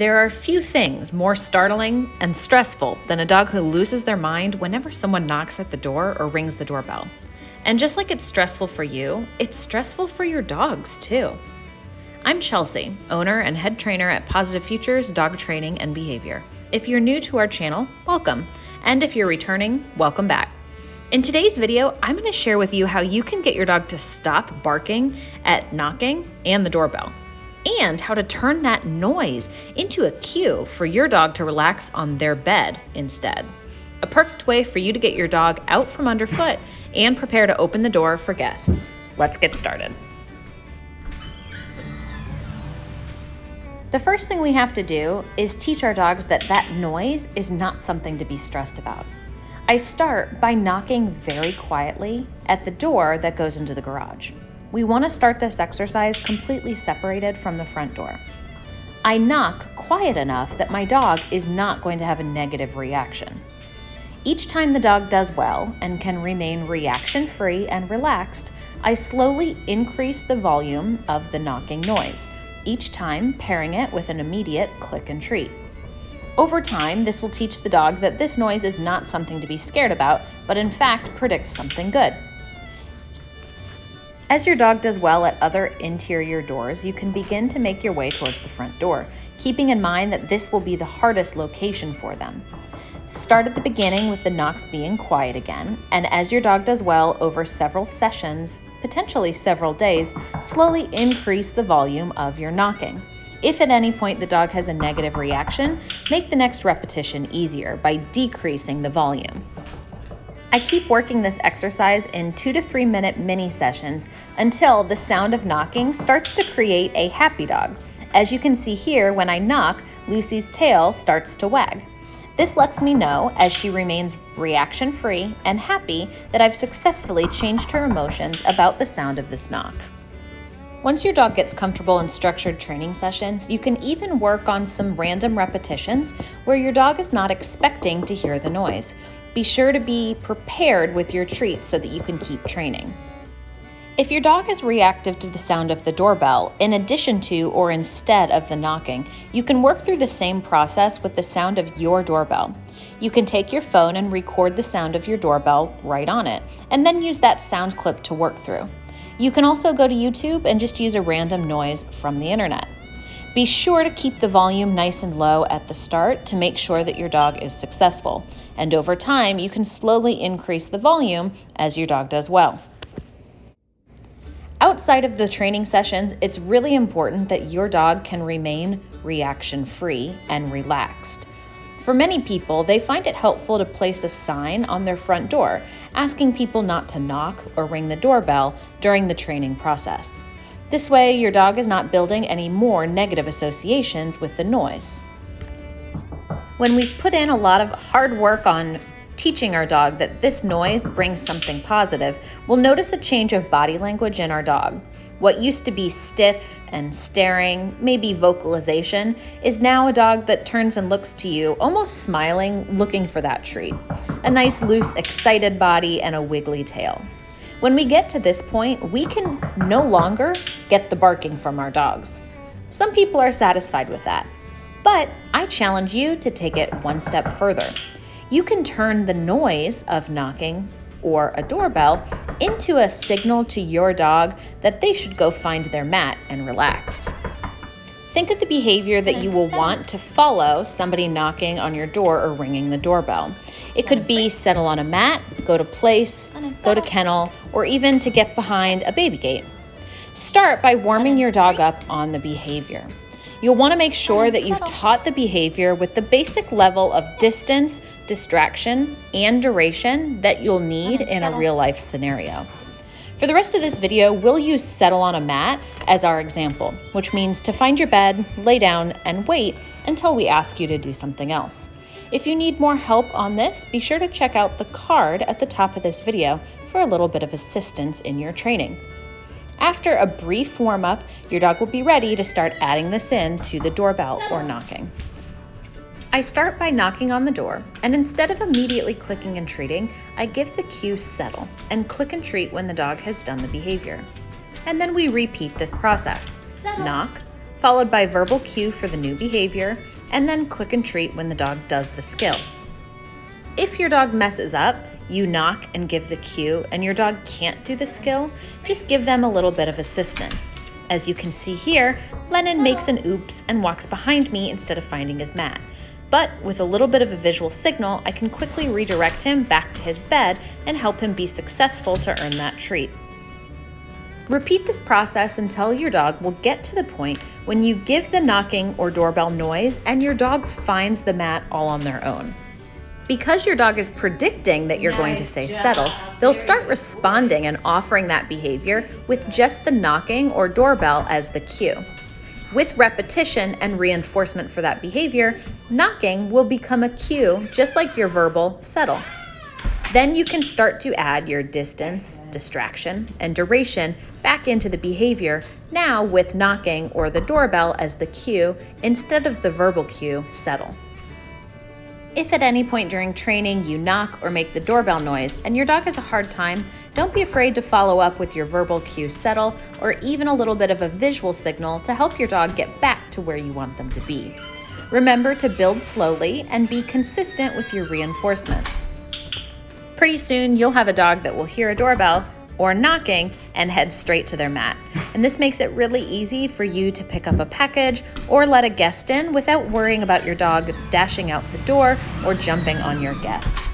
There are few things more startling and stressful than a dog who loses their mind whenever someone knocks at the door or rings the doorbell. And just like it's stressful for you, it's stressful for your dogs too. I'm Chelsea, owner and head trainer at Positive Futures Dog Training and Behavior. If you're new to our channel, welcome. And if you're returning, welcome back. In today's video, I'm going to share with you how you can get your dog to stop barking at knocking and the doorbell, and how to turn that noise into a cue for your dog to relax on their bed instead. A perfect way for you to get your dog out from underfoot and prepare to open the door for guests. Let's get started. The first thing we have to do is teach our dogs that that noise is not something to be stressed about. I start by knocking very quietly at the door that goes into the garage. We want to start this exercise completely separated from the front door. I knock quiet enough that my dog is not going to have a negative reaction. Each time the dog does well and can remain reaction-free and relaxed, I slowly increase the volume of the knocking noise, each time pairing it with an immediate click and treat. Over time, this will teach the dog that this noise is not something to be scared about, but in fact predicts something good. As your dog does well at other interior doors, you can begin to make your way towards the front door, keeping in mind that this will be the hardest location for them. Start at the beginning with the knocks being quiet again, and as your dog does well over several sessions, potentially several days, slowly increase the volume of your knocking. If at any point the dog has a negative reaction, make the next repetition easier by decreasing the volume. I keep working this exercise in 2 to 3 minute mini sessions until the sound of knocking starts to create a happy dog. As you can see here, when I knock, Lucy's tail starts to wag. This lets me know, as she remains reaction-free and happy, that I've successfully changed her emotions about the sound of this knock. Once your dog gets comfortable in structured training sessions, you can even work on some random repetitions where your dog is not expecting to hear the noise. Be sure to be prepared with your treats so that you can keep training. If your dog is reactive to the sound of the doorbell, in addition to or instead of the knocking, you can work through the same process with the sound of your doorbell. You can take your phone and record the sound of your doorbell right on it, and then use that sound clip to work through. You can also go to YouTube and just use a random noise from the internet. Be sure to keep the volume nice and low at the start to make sure that your dog is successful, and over time you can slowly increase the volume as your dog does well. Outside of the training sessions, it's really important that your dog can remain reaction-free and relaxed. For many people, they find it helpful to place a sign on their front door, asking people not to knock or ring the doorbell during the training process. This way, your dog is not building any more negative associations with the noise. When we've put in a lot of hard work on teaching our dog that this noise brings something positive, we'll notice a change of body language in our dog. What used to be stiff and staring, maybe vocalization, is now a dog that turns and looks to you, almost smiling, looking for that treat. A nice, loose, excited body and a wiggly tail. When we get to this point, we can no longer get the barking from our dogs. Some people are satisfied with that, but I challenge you to take it one step further. You can turn the noise of knocking or a doorbell into a signal to your dog that they should go find their mat and relax. Think of the behavior that you will want to follow somebody knocking on your door or ringing the doorbell. It could be settle on a mat, go to place, go to kennel, or even to get behind a baby gate. Start by warming your dog up on the behavior. You'll want to make sure that you've taught the behavior with the basic level of distance, distraction, and duration that you'll need in a real-life scenario. For the rest of this video, we'll use settle on a mat as our example, which means to find your bed, lay down, and wait until we ask you to do something else. If you need more help on this, be sure to check out the card at the top of this video for a little bit of assistance in your training. After a brief warm-up, your dog will be ready to start adding this in to the doorbell or knocking. I start by knocking on the door, and instead of immediately clicking and treating, I give the cue settle and click and treat when the dog has done the behavior. And then we repeat this process. Knock, followed by verbal cue for the new behavior, and then click and treat when the dog does the skill. If your dog messes up, you knock and give the cue, and your dog can't do the skill, just give them a little bit of assistance. As you can see here, Lennon makes an oops and walks behind me instead of finding his mat. But with a little bit of a visual signal, I can quickly redirect him back to his bed and help him be successful to earn that treat. Repeat this process until your dog will get to the point when you give the knocking or doorbell noise and your dog finds the mat all on their own. Because your dog is predicting that you're going to say settle, they'll start responding and offering that behavior with just the knocking or doorbell as the cue. With repetition and reinforcement for that behavior, knocking will become a cue just like your verbal settle. Then you can start to add your distance, distraction, and duration back into the behavior, now with knocking or the doorbell as the cue instead of the verbal cue, settle. If at any point during training you knock or make the doorbell noise and your dog has a hard time, don't be afraid to follow up with your verbal cue settle or even a little bit of a visual signal to help your dog get back to where you want them to be. Remember to build slowly and be consistent with your reinforcement. Pretty soon you'll have a dog that will hear a doorbell or knocking and head straight to their mat. And this makes it really easy for you to pick up a package or let a guest in without worrying about your dog dashing out the door or jumping on your guest.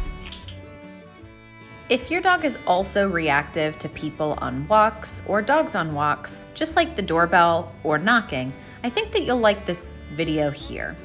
If your dog is also reactive to people on walks or dogs on walks, just like the doorbell or knocking, I think that you'll like this video here.